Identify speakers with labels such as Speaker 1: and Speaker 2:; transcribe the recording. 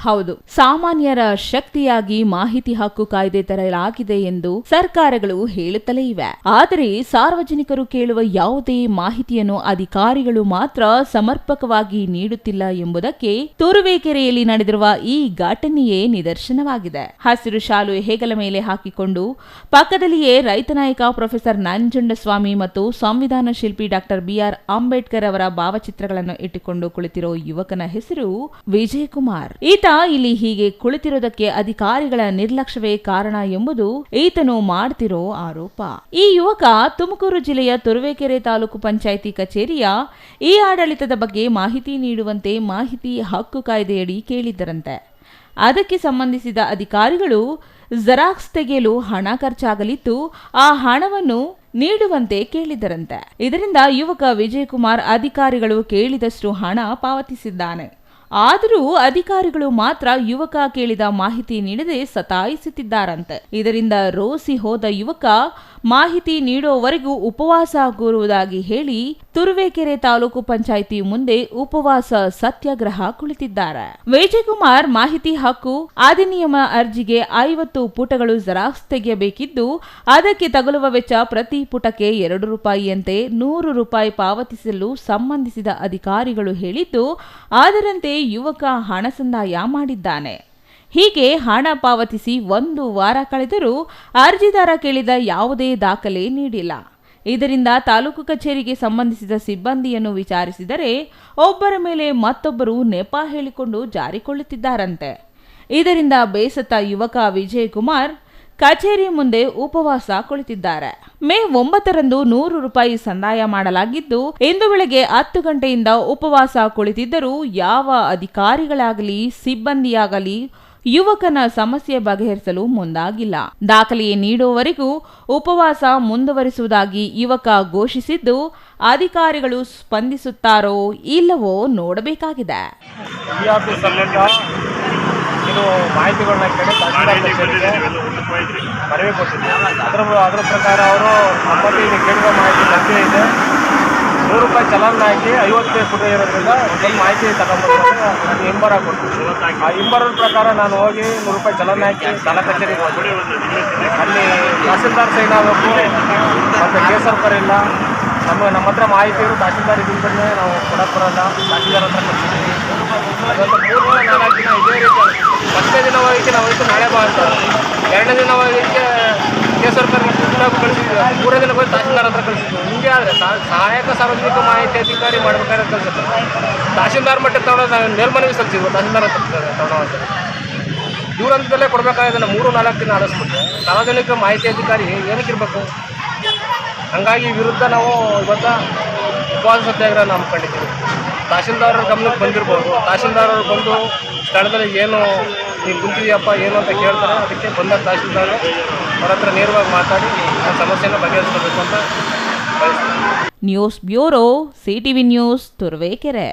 Speaker 1: ಹೌದು, ಸಾಮಾನ್ಯರ ಶಕ್ತಿಯಾಗಿ ಮಾಹಿತಿ ಹಕ್ಕು ಕಾಯ್ದೆ ತರಲಾಗಿದೆ ಎಂದು ಸರ್ಕಾರಗಳು ಹೇಳುತ್ತಲೇ ಇವೆ. ಆದರೆ ಸಾರ್ವಜನಿಕರು ಕೇಳುವ ಯಾವುದೇ ಮಾಹಿತಿಯನ್ನು ಅಧಿಕಾರಿಗಳು ಮಾತ್ರ ಸಮರ್ಪಕವಾಗಿ ನೀಡುತ್ತಿಲ್ಲ ಎಂಬುದಕ್ಕೆ ತುರುವೇಕೆರೆಯಲ್ಲಿ ನಡೆದಿರುವ ಈ ಘಟನೆಯೇ ನಿದರ್ಶನವಾಗಿದೆ. ಹಸಿರು ಶಾಲು ಹೆಗಲ ಮೇಲೆ ಹಾಕಿಕೊಂಡು ಪಕ್ಕದಲ್ಲಿಯೇ ರೈತ ನಾಯಕ ಪ್ರೊಫೆಸರ್ ನಂಜುಂಡಸ್ವಾಮಿ ಮತ್ತು ಸಂವಿಧಾನ ಶಿಲ್ಪಿ ಡಾಕ್ಟರ್ ಬಿ.ಆರ್. ಅಂಬೇಡ್ಕರ್ ಅವರ ಭಾವಚಿತ್ರಗಳನ್ನು ಇಟ್ಟುಕೊಂಡು ಕುಳಿತಿರೋ ಯುವಕನ ಹೆಸರು ವಿಜಯಕುಮಾರ್. ಈತ ಇಲ್ಲಿ ಹೀಗೆ ಕುಳಿತಿರೋದಕ್ಕೆ ಅಧಿಕಾರಿಗಳ ನಿರ್ಲಕ್ಷ್ಯವೇ ಕಾರಣ ಎಂಬುದು ಈತನು ಮಾಡ್ತಿರೋ ಆರೋಪ. ಈ ಯುವಕ ತುಮಕೂರು ಜಿಲ್ಲೆಯ ತುರುವೇಕೆರೆ ತಾಲೂಕು ಪಂಚಾಯಿತಿ ಕಚೇರಿಯ ಈ ಆಡಳಿತದ ಬಗ್ಗೆ ಮಾಹಿತಿ ನೀಡುವಂತೆ ಮಾಹಿತಿ ಹಕ್ಕು ಕಾಯ್ದೆಯಡಿ ಕೇಳಿದ್ದರಂತೆ. ಅದಕ್ಕೆ ಸಂಬಂಧಿಸಿದ ಅಧಿಕಾರಿಗಳು ಜೆರಾಕ್ಸ್ ತೆಗೆಯಲು ಹಣ ಖರ್ಚಾಗಲಿದ್ದು ಆ ಹಣವನ್ನು ನೀಡುವಂತೆ ಕೇಳಿದ್ದರಂತೆ. ಇದರಿಂದ ಯುವಕ ವಿಜಯಕುಮಾರ್ ಅಧಿಕಾರಿಗಳು ಕೇಳಿದಷ್ಟು ಹಣ ಪಾವತಿಸಿದ್ದಾನೆ. ಆದರೂ ಅಧಿಕಾರಿಗಳು ಮಾತ್ರ ಯುವಕ ಕೇಳಿದ ಮಾಹಿತಿ ನೀಡದೆ ಸತಾಯಿಸುತ್ತಿದ್ದಾರಂತೆ. ಇದರಿಂದ ರೋಸಿ ಹೋದ ಯುವಕ ಮಾಹಿತಿ ನೀಡುವವರೆಗೂ ಉಪವಾಸ ಕೂರುವುದಾಗಿ ಹೇಳಿ ತುರುವೇಕೆರೆ ತಾಲೂಕು ಪಂಚಾಯಿತಿ ಮುಂದೆ ಉಪವಾಸ ಸತ್ಯಾಗ್ರಹ ಕುಳಿತಿದ್ದಾರೆ. ವಿಜಯಕುಮಾರ್ ಮಾಹಿತಿ ಹಕ್ಕು ಅಧಿನಿಯಮ ಅರ್ಜಿಗೆ 50 ಪುಟಗಳು ಜೆರಾಕ್ಸ್ ತೆಗೆಯಬೇಕಿದ್ದು ಅದಕ್ಕೆ ತಗುಲುವ ವೆಚ್ಚ ಪ್ರತಿ ಪುಟಕ್ಕೆ ₹2ಅಂತೆ 100 ಪಾವತಿಸಲು ಸಂಬಂಧಿಸಿದ ಅಧಿಕಾರಿಗಳು ಹೇಳಿದ್ದು ಅದರಂತೆ ಯುವಕ ಹಣ ಸಂದಾಯ ಮಾಡಿದ್ದಾನೆ. ಹೀಗೆ ಹಣ ಪಾವತಿಸಿ 1 ವಾರ ಕಳೆದರೂ ಅರ್ಜಿದಾರ ಕೇಳಿದ ಯಾವುದೇ ದಾಖಲೆ ನೀಡಿಲ್ಲ. ಇದರಿಂದ ತಾಲೂಕು ಕಚೇರಿಗೆ ಸಂಬಂಧಿಸಿದ ಸಿಬ್ಬಂದಿಯನ್ನು ವಿಚಾರಿಸಿದರೆ ಒಬ್ಬರ ಮೇಲೆ ಮತ್ತೊಬ್ಬರು ನೆಪ ಹೇಳಿಕೊಂಡು ಜಾರಿಕೊಳ್ಳುತ್ತಿದ್ದಾರಂತೆ. ಇದರಿಂದ ಬೇಸತ್ತ ಯುವಕ ವಿಜಯಕುಮಾರ್ ಕಚೇರಿ ಮುಂದೆ ಉಪವಾಸ ಕುಳಿತಿದ್ದಾರೆ. ಮೇ 9ರಂದು ₹100 ಸಂದಾಯ ಮಾಡಲಾಗಿದ್ದು ಇಂದು ಬೆಳಗ್ಗೆ 10 ಗಂಟೆಯಿಂದ ಉಪವಾಸ ಕುಳಿತಿದ್ದರೂ ಯಾವ ಅಧಿಕಾರಿಗಳಾಗಲಿ ಸಿಬ್ಬಂದಿಯಾಗಲಿ ಯುವಕನ ಸಮಸ್ಯೆ ಬಗೆಹರಿಸಲು ಮುಂದಾಗಿಲ್ಲ. ದಾಖಲೆ ನೀಡುವವರೆಗೂ ಉಪವಾಸ ಮುಂದುವರಿಸುವುದಾಗಿ ಯುವಕ ಘೋಷಿಸಿದ್ದು ಅಧಿಕಾರಿಗಳು ಸ್ಪಂದಿಸುತ್ತಾರೋ ಇಲ್ಲವೋ ನೋಡಬೇಕಾಗಿದೆ.
Speaker 2: ಇದು ಮಾಹಿತಿಗಳನ್ನ ಕೇಳಿ ಮನವಿ ಕೊಟ್ಟಿದ್ದೆ. ಅದರ ಪ್ರಕಾರ ಅವರು ನಮ್ಮಲ್ಲಿ ಕೇಳಿದ ಮಾಹಿತಿ ಲಭ್ಯ ಇದೆ, ₹100 ಚಲನ್ ಹಾಕಿ 50 ಪುಟ ಇರೋದ್ರಿಂದ ಒಂದು ಮಾಹಿತಿ ತಗೊಂಡ್ಬಂದು ನಾನು ಹಿಂಬರ ಕೊಡ್ತೀನಿ. ಆ ಹಿಂಬರದ ಪ್ರಕಾರ ನಾನು ಹೋಗಿ ₹100 ಚಲನ್ ಹಾಕಿ ತಾಲೂಕು ಕಚೇರಿಗೆ ಹೋಗಿ ಅಲ್ಲಿ ತಹಸೀಲ್ದಾರ್ ಸೈನ್ ಆಗಬೇಕು ಮತ್ತು ಕೇಸರ್ಕರ್ ಇಲ್ಲ. ನಮ್ಮ ಹತ್ರ ಮಾಹಿತಿ ಇರೋ ತಹಸೀಲ್ದಾರ್ ಇದ್ದರೆ ನಾವು ಕೊಡಕ್ಕೆ ಬರೋಲ್ಲ. ತಹಸೀಲ್ದಾರ್ ಹತ್ರ ಕೊಡ್ತೀವಿ. ಅದೊಂದು 3-4 ದಿನ ಇದೇ ರೀತಿ. ಫಸ್ಟ್ನೇ ದಿನ ಹೋಗಿಕ್ಕೆ ನಾವು ಹೋಯ್ತು ನಾಳೆ ಬಾ ಅಂತ, 2ನೇ ದಿನ ಹೋಗಿಕ್ಕೆ ಕೇಸರ್ಕರ್ ಕಳಿಸಿದ್ವಿ, 3ನೇ ದಿನ ಹೋಗಿ ತಹಸೀಲ್ದಾರ್ ಹತ್ರ ಕಳಿಸಿದ್ವಿ. ಹಿಂಗೆ ಆದರೆ ಸಹಾಯಕ ಸಾರ್ವಜನಿಕ ಮಾಹಿತಿ ಅಧಿಕಾರಿ ಮಾಡ್ಬೇಕಾದ್ರೆ ಕಳಿಸುತ್ತೆ. ತಹಸೀಲ್ದಾರ್ ಮಟ್ಟಕ್ಕೆ ತಗೊಳ್ಳೋದು ನಾವು ಮೇಲ್ಮನವಿ ಸಲ್ಲಿಸಿದ್ವಿ, ತಹಸೀಲ್ದಾರ್ ಹತ್ರ ತಗೊಳ್ಳೋದು ಇವ್ರ ಹಂತದಲ್ಲೇ ಕೊಡಬೇಕಾದ್ರೆ 3-4 ದಿನ ಆಡಿಸ್ಬಿಟ್ರೆ ಸಾರ್ವಜನಿಕ ಮಾಹಿತಿ ಅಧಿಕಾರಿ ಏನಕ್ಕಿರಬೇಕು? ಹಾಗಾಗಿ ವಿರುದ್ಧ ನಾವು ಇವತ್ತು ಉಪವಾಸ ಸತ್ಯಾಗ್ರಹ ಹಮ್ಮಿಕೊಂಡಿದ್ದೀವಿ. ತಹಸೀಲ್ದಾರ್ ಗಮನಕ್ಕೆ ಬಂದಿರ್ಬೋದು. ತಹಸೀಲ್ದಾರ್ ಬಂದು ಸ್ಥಳದಲ್ಲಿ ಏನು ನೀವು ಕುಂತಿದೆಯಪ್ಪ ಏನು ಅಂತ ಕೇಳ್ತಾರೆ. ಅದಕ್ಕೆ ಬಂದ ತಹಸೀಲ್ದಾರ್ ಅವ್ರ ಹತ್ರ ನೇರವಾಗಿ ಮಾತಾಡಿ ಆ ಸಮಸ್ಯೆನ ಬಗೆಹರಿಸಬೇಕು ಅಂತ ಬಯಸ್ತಾರೆ.
Speaker 1: News bureau, CTV news, Turuvekere.